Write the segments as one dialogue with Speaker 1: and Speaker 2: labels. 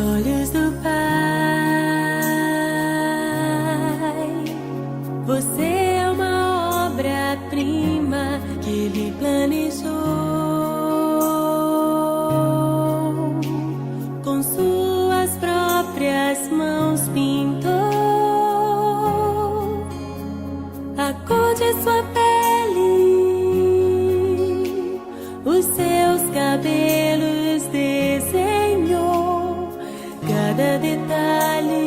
Speaker 1: olhos do Pai. Você é uma obra-prima que Ele planejou. Com suas próprias mãos pintou a cor de sua pele, os seus cabelos desenhou, cada detalhe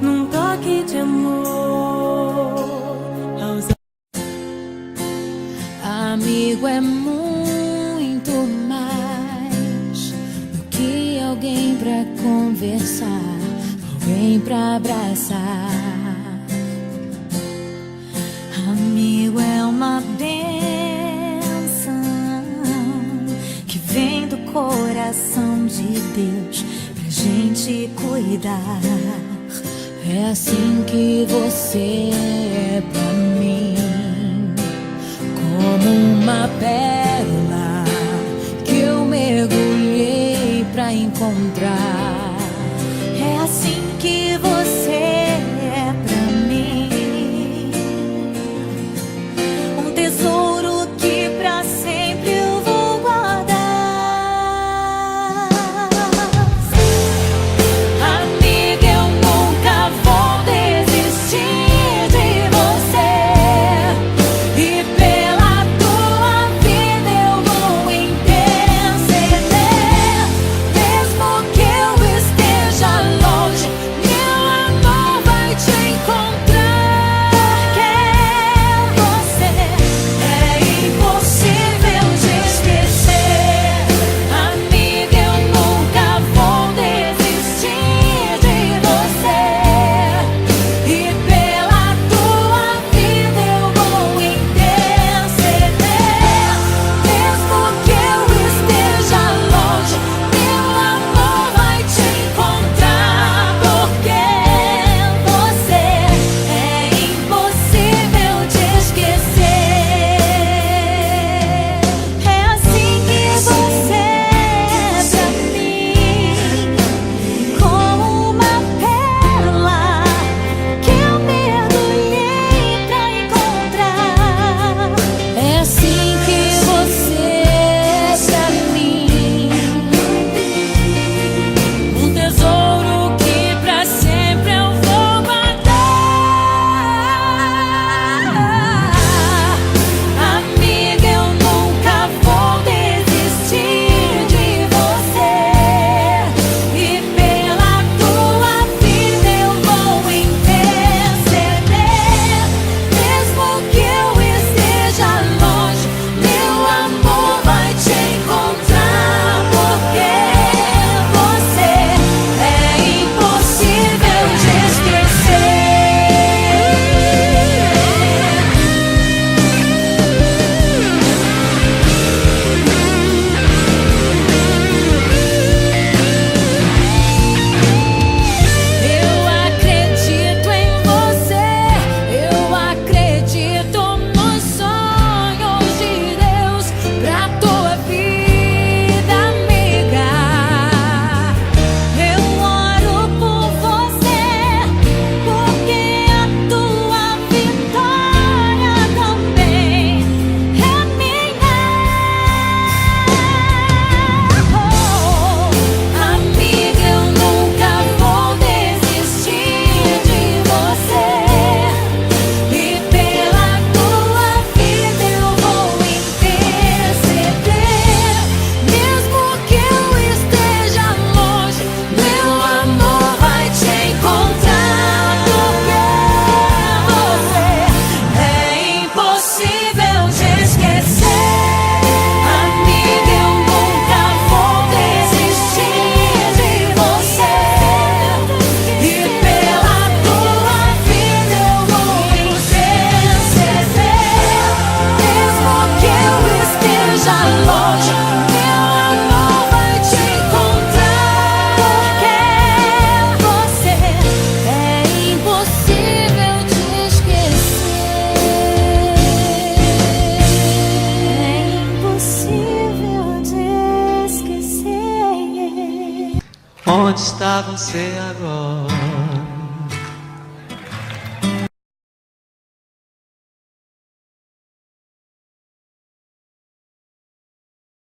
Speaker 1: num toque de amor.
Speaker 2: Amigo é muito mais do que alguém pra conversar, alguém pra abraçar. Amigo é uma bênção que vem do coração de Deus pra gente cuidar. É assim que você é pra mim, como uma pérola que eu mergulhei pra encontrar. É assim que você é pra mim, um tesouro que pra sempre eu vou guardar. Amiga, eu nunca vou desistir de você, e pela tua vida eu vou interceder, mesmo que eu
Speaker 3: Onde está você agora?